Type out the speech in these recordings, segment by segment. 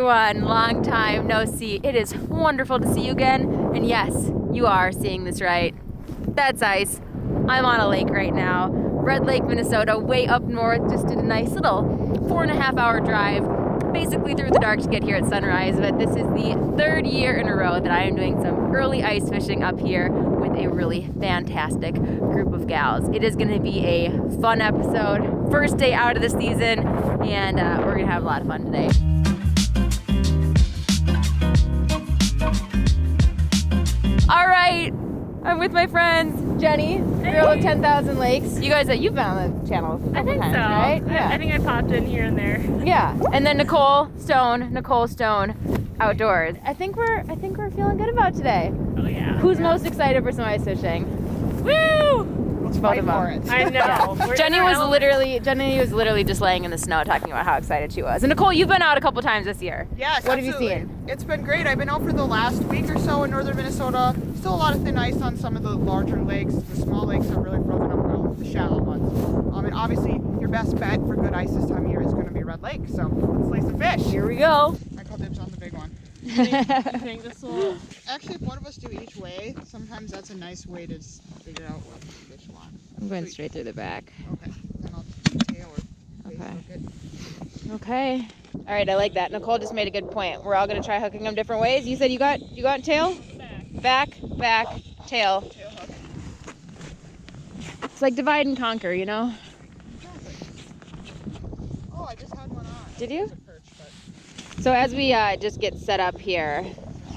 everyone, long time no see. It is wonderful to see you again, and yes, you are seeing this right. That's ice. I'm on a lake right now, Red Lake, Minnesota, way up north. Just did a nice little 4.5 hour drive, basically through the dark to get here at sunrise, but this is the 3rd year in a row that I am doing some early ice fishing up here with a really fantastic group of gals. It is gonna be a fun episode, first day out of the season, and we're gonna have a lot of fun today. All right, I'm with my friends, Jenny, girl of 10,000 Lakes. You guys, you've been on the channel a couple times, right? Yeah. I think I popped in here and there. Yeah, and then Nicole Stone, Outdoors. I think we're feeling good about today. Oh yeah. Who's most excited for some ice fishing? Woo! Let's fight for it. I know. Jenny was literally just laying in the snow talking about how excited she was. And Nicole, you've been out a couple times this year. Yes, What absolutely. have you seen? It's been great. I've been out for the last week or so in northern Minnesota. Still a lot of thin ice on some of the larger lakes. The small lakes are really frozen up well, the shallow ones. And obviously, your best bet for good ice this time of year is going to be Red Lake. So let's lay some fish. Here we go. I call dibs on the big one. You think this will... Actually, if one of us do each way, sometimes that's a nice way to figure out what fish want. I'm going straight through the back. Okay, then I'll tail or face Okay. hook it. Okay. All right, I like that. Nicole just made a good point. We're all gonna try hooking them different ways. You said you got tail? Back, tail. Tail hook. It's like divide and conquer, you know? Oh, I just had one on. Did you? It's a perch, but... So as we just get set up here,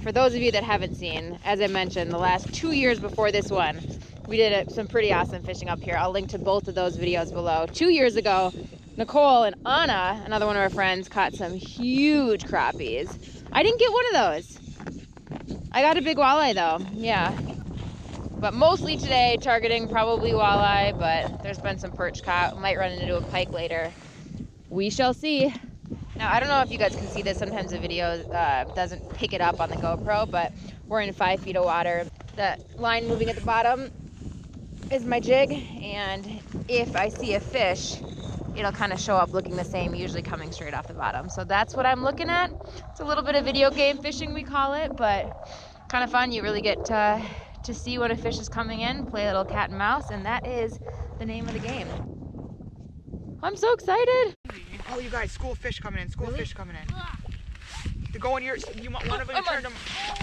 for those of you that haven't seen, as I mentioned, the last 2 years before this one, we did some pretty awesome fishing up here. I'll link to both of those videos below. 2 years ago, Nicole and Anna, another one of our friends, caught some huge crappies. I didn't get one of those. I got a big walleye though, yeah. But mostly today, targeting probably walleye, but there's been some perch caught. Might run into a pike later. We shall see. Now, I don't know if you guys can see this. Sometimes the video doesn't pick it up on the GoPro, but we're in 5 feet of water. The line moving at the bottom is my jig, and if I see a fish, it'll kind of show up looking the same, usually coming straight off the bottom. So that's what I'm looking at. It's a little bit of video game fishing, we call it, but kind of fun. You really get to see when a fish is coming in, play a little cat and mouse, and that is the name of the game. I'm so excited. Oh, you guys, school fish coming in. School fish coming in. To go in your, you want one of them to turn them.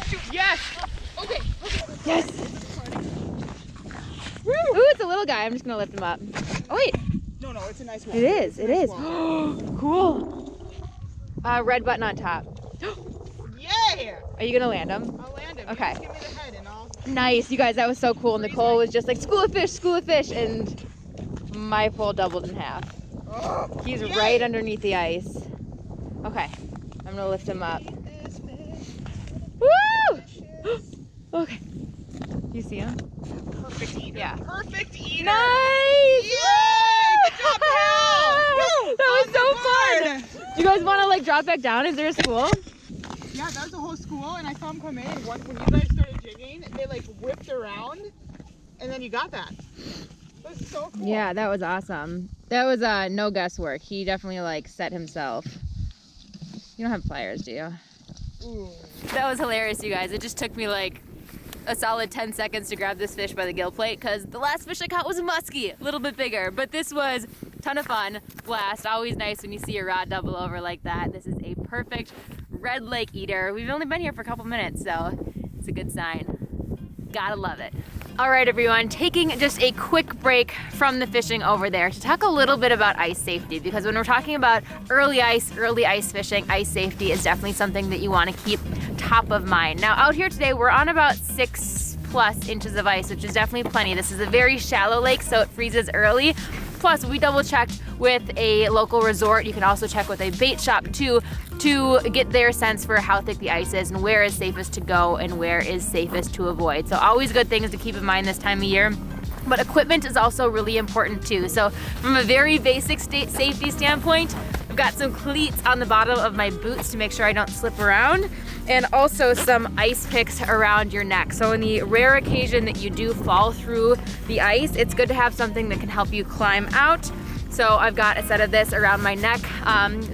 Shoot. Yes. Okay. Yes. Woo! Ooh, it's a little guy. I'm just gonna lift him up. Oh wait. No, it's a nice one. It is. It's a nice one. Cool. Red button on top. Yeah. Are you gonna land him? I'll land him. Okay. Just give me the head and I'll... Nice, you guys. That was so cool. Nicole was just like, school of fish, and my pole doubled in half. Oh, He's yay. right underneath the ice. Okay, I'm gonna lift him up. Woo! Okay. You see him? Perfect eater. Yeah. Perfect eater. Nice! Yay! Good job, pal! Woo! That was On so the fun. board. Do you guys want to like drop back down? Is there a school? Yeah, that was the whole school, and I saw them come in. When you guys started jigging, they like whipped around, and then you got that. That was so cool. Yeah, that was awesome. That was no guesswork. He definitely like set himself. You don't have pliers, do you? Ooh. That was hilarious, you guys. It just took me like a solid 10 seconds to grab this fish by the gill plate because the last fish I caught was a muskie, a little bit bigger. But this was a ton of fun, blast. Always nice when you see a rod double over like that. This is a perfect Red Lake eater. We've only been here for a couple minutes, so it's a good sign. Gotta love it. All right, everyone, taking just a quick break from the fishing over there to talk a little bit about ice safety, because when we're talking about early ice fishing, ice safety is definitely something that you want to keep top of mind. Now, out here today, we're on about 6+ inches of ice, which is definitely plenty. This is a very shallow lake, so it freezes early. Plus, we double checked with a local resort. You can also check with a bait shop too, to get their sense for how thick the ice is and where is safest to go and where is safest to avoid. So always good things to keep in mind this time of year. But equipment is also really important too. So from a very basic safety standpoint, I've got some cleats on the bottom of my boots to make sure I don't slip around, and also some ice picks around your neck. So in the rare occasion that you do fall through the ice, it's good to have something that can help you climb out. So I've got a set of this around my neck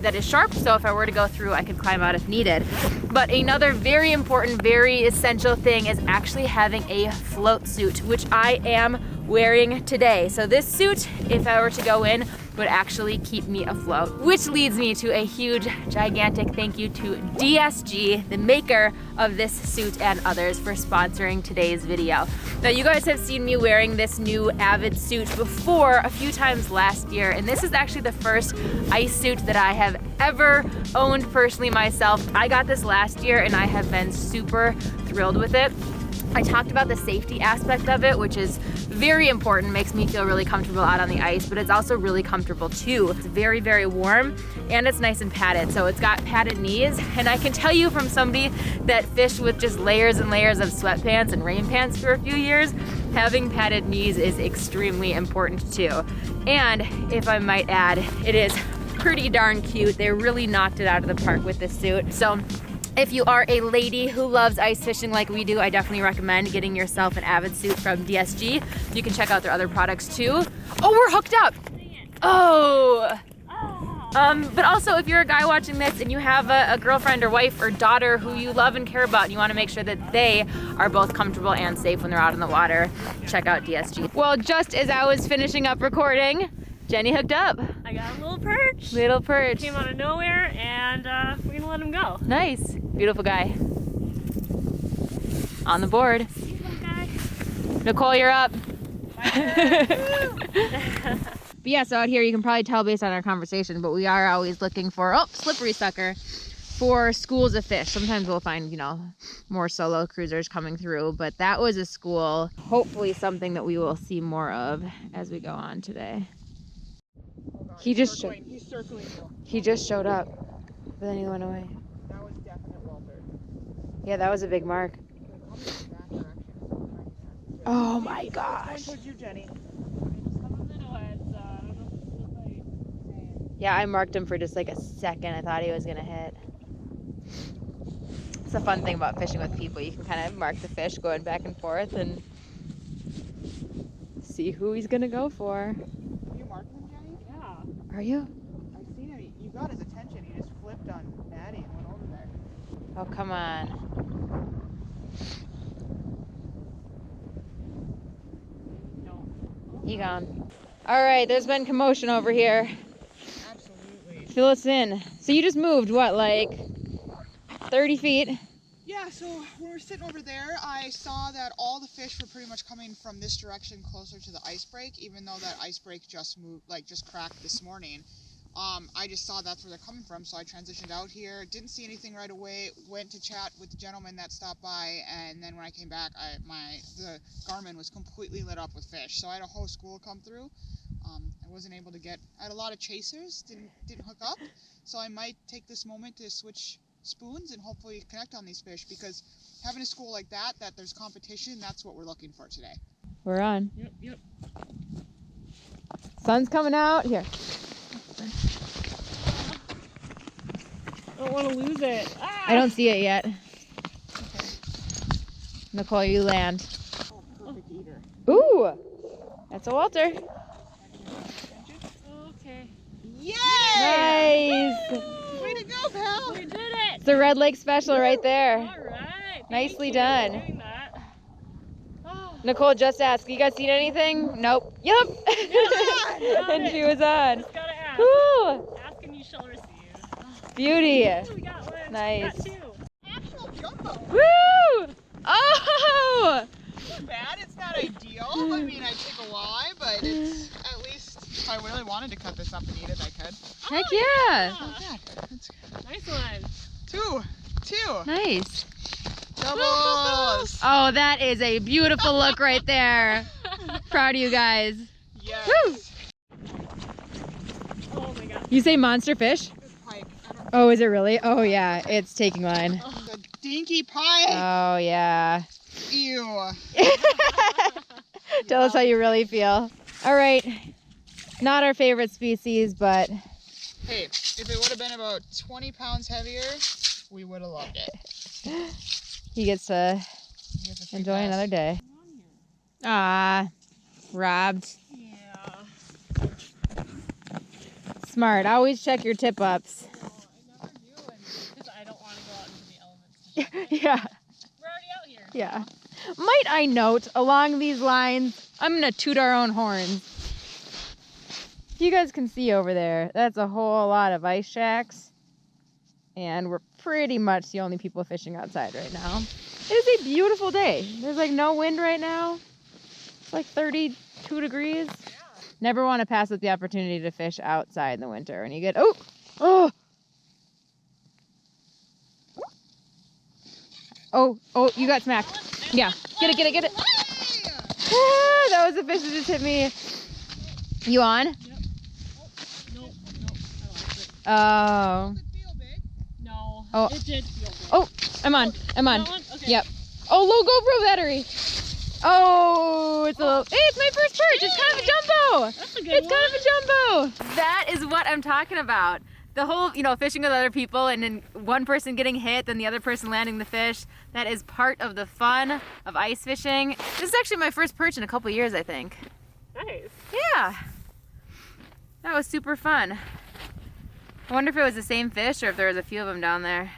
that is sharp, so if I were to go through, I could climb out if needed. But another very important, very essential thing is actually having a float suit, which I am wearing today. So this suit, if I were to go in, would actually keep me afloat. Which leads me to a huge, gigantic thank you to DSG, the maker of this suit and others, for sponsoring today's video. Now you guys have seen me wearing this new Avid suit before a few times last year, and this is actually the first ice suit that I have ever owned personally myself. I got this last year and I have been super thrilled with it. I talked about the safety aspect of it, which is very important, makes me feel really comfortable out on the ice, but it's also really comfortable too. It's very, very warm and it's nice and padded. So it's got padded knees, and I can tell you from somebody that fished with just layers and layers of sweatpants and rain pants for a few years, having padded knees is extremely important too. And if I might add, it is pretty darn cute. They really knocked it out of the park with this suit. So if you are a lady who loves ice fishing like we do, I definitely recommend getting yourself an Avid suit from DSG. You can check out their other products too. Oh, we're hooked up. Oh. But also, if you're a guy watching this and you have a girlfriend or wife or daughter who you love and care about, and you want to make sure that they are both comfortable and safe when they're out in the water, check out DSG. Well, just as I was finishing up recording, Jenny hooked up. I got a little perch. Little perch. Came out of nowhere, and we're gonna let him go. Nice. Beautiful guy. On the board. Nicole, you're up. But yeah, so out here you can probably tell based on our conversation, but we are always looking for, oh, slippery sucker, for schools of fish. Sometimes we'll find, you know, more solo cruisers coming through, but that was a school, hopefully something that we will see more of as we go on today. Oh God, He just he's circling you. He just showed up, but then he went away. That was definite Walter. Yeah, that was a big mark. Coming from that direction. Oh my Going gosh. towards you, Jenny. Yeah, I marked him for just like a second. I thought he was gonna hit. It's a fun thing about fishing with people. You can kind of mark the fish going back and forth and see who he's gonna go for. Are you marking him, Jenny? Yeah. Are you? I've seen it. You got his attention. He just flipped on Nattie and went over there. Oh, come on. He gone. All right, there's been commotion over here. Absolutely. Fill us in. So you just moved, what, like 30 feet? Yeah, so when we were sitting over there, I saw that all the fish were pretty much coming from this direction closer to the ice break, even though that ice break just moved, like just cracked this morning. I just saw that's where they're coming from, so I transitioned out here. Didn't see anything right away. Went to chat with the gentleman that stopped by, and then when I came back, the Garmin was completely lit up with fish. So I had a whole school come through. I wasn't able to get. I had a lot of chasers, didn't hook up. So I might take this moment to switch spoons and hopefully connect on these fish, because having a school like that there's competition, that's what we're looking for today. We're on. Yep. Sun's coming out. Here. I don't want to lose it. Ah! I don't see it yet. Okay. Nicole, you land. Oh, perfect eater. Ooh, that's a Walter. Okay. Yay! Nice. Way to go, pal! We did it. It's the Red Lake Special right there. All right. Nicely Thank you done. for doing that. Oh. Nicole just asked, you guys seen anything? Nope. Yep. And she was on. Just gotta ask. Cool. Ask and you shall receive. Beauty. Ooh, we got one. Nice. We got two. Actual jumbo. Woo! Oh! Not bad. It's not ideal. I mean, I'd take a walleye, but it's at least if I really wanted to cut this up and eat it, I could. Heck yeah. Not bad. That's Nice one. two. Nice. Doubles. Oh, that is a beautiful look right there. Proud of you guys. Yes. Woo! Oh my god. You say monster fish? Pike. Oh, is it really? Oh yeah, it's taking line. The dinky pike. Oh yeah. Ew. Tell us how you really feel. All right, not our favorite species, but Hey, if it would have been about 20 pounds heavier, we would have loved it. he gets to He gets a free enjoy pass. another day. Ah, robbed. Yeah. Smart. Always check your tip ups. I never do, because I don't want to go out into the elements. Yeah. We're already out here. Yeah. Might I note, along these lines, I'm going to toot our own horns. You guys can see over there, that's a whole lot of ice shacks. And we're pretty much the only people fishing outside right now. It is a beautiful day. There's like no wind right now. It's like 32 degrees. Yeah. Never want to pass up the opportunity to fish outside in the winter. When you get, oh, you got smacked. Yeah, get it. Ah, that was a fish that just hit me. You on? Yep. Nope. I Oh. lost it. No. Oh. It did feel big. Oh, I'm on. That one? Okay. Yep. Oh, low GoPro battery. Oh, it's a little, hey, it's my first perch. It's kind of a jumbo. That's a good It's one. kind of a jumbo. That is what I'm talking about. The whole, fishing with other people and then one person getting hit, then the other person landing the fish. That is part of the fun of ice fishing. This is actually my first perch in a couple years, I think. Nice. Yeah. That was super fun. I wonder if it was the same fish or if there was a few of them down there.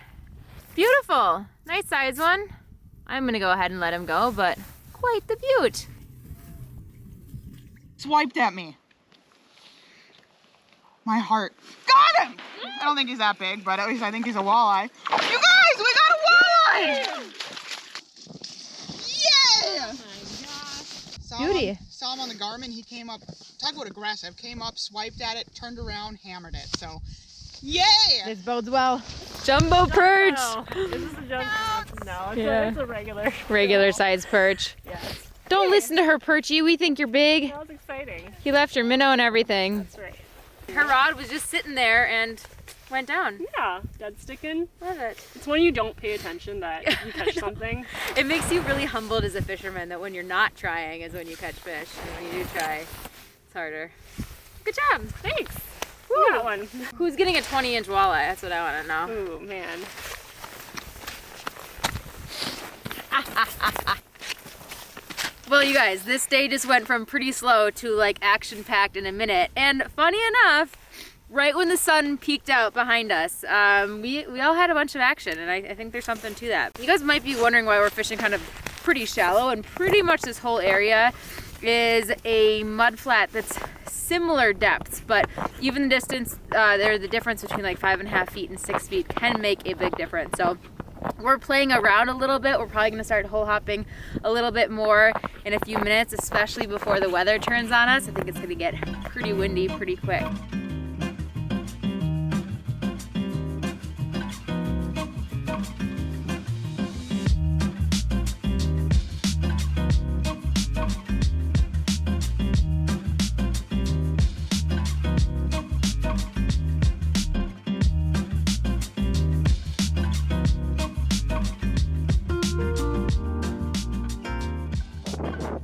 Beautiful. Nice size one. I'm going to go ahead and let him go, but quite the beaut. Swiped at me. My heart. Got him! I don't think he's that big, but at least I think he's a walleye. You guys, we got a walleye! Yeah! Oh my gosh. Beauty. Saw him on the Garmin. He came up, talk about aggressive, came up, swiped at it, turned around, hammered it. So, yay! This bodes well. Jumbo perch. No. Is this a jump? No, it's a regular. Regular size perch. Yes. Don't listen to her, Perchy. We think you're big. That was exciting. He left your minnow and everything. That's right. Her rod was just sitting there and went down. Yeah, dead sticking. Love it. It's when you don't pay attention that you catch something. It makes you really humbled as a fisherman that when you're not trying is when you catch fish. And when you do try, it's harder. Good job. Thanks. Woo. You got one. Who's getting a 20-inch walleye? That's what I want to know. Ooh, man. Well, you guys, this day just went from pretty slow to like action-packed in a minute. And funny enough, right when the sun peeked out behind us, we all had a bunch of action, and I think there's something to that. You guys might be wondering why we're fishing kind of pretty shallow, and pretty much this whole area is a mud flat that's similar depths, but even the distance, the difference between like 5.5 feet and 6 feet can make a big difference. So we're playing around a little bit. We're probably gonna start hole hopping a little bit more in a few minutes, especially before the weather turns on us. I think it's gonna get pretty windy pretty quick.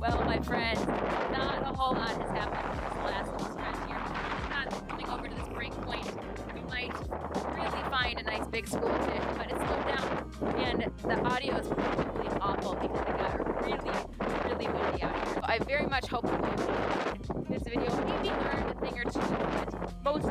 Well, my friends, not a whole lot has happened this last little stretch here. It's not coming over to this break point. We might really find a nice big school of fish, but it's slowed down. And the audio is probably awful because it got really windy out here. So I very much hope that you enjoyed this video. Maybe learned a thing or two, but most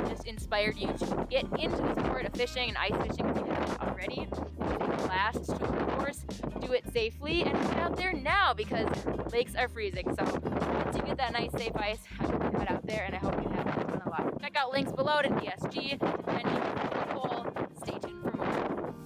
just inspired you to get into the sport of fishing and ice fishing if you haven't already. Take a class to, of course, do it safely and get out there now because lakes are freezing. So once you get that nice safe ice, I hope you head out there and I hope you have fun a lot. Check out links below to DSG, depending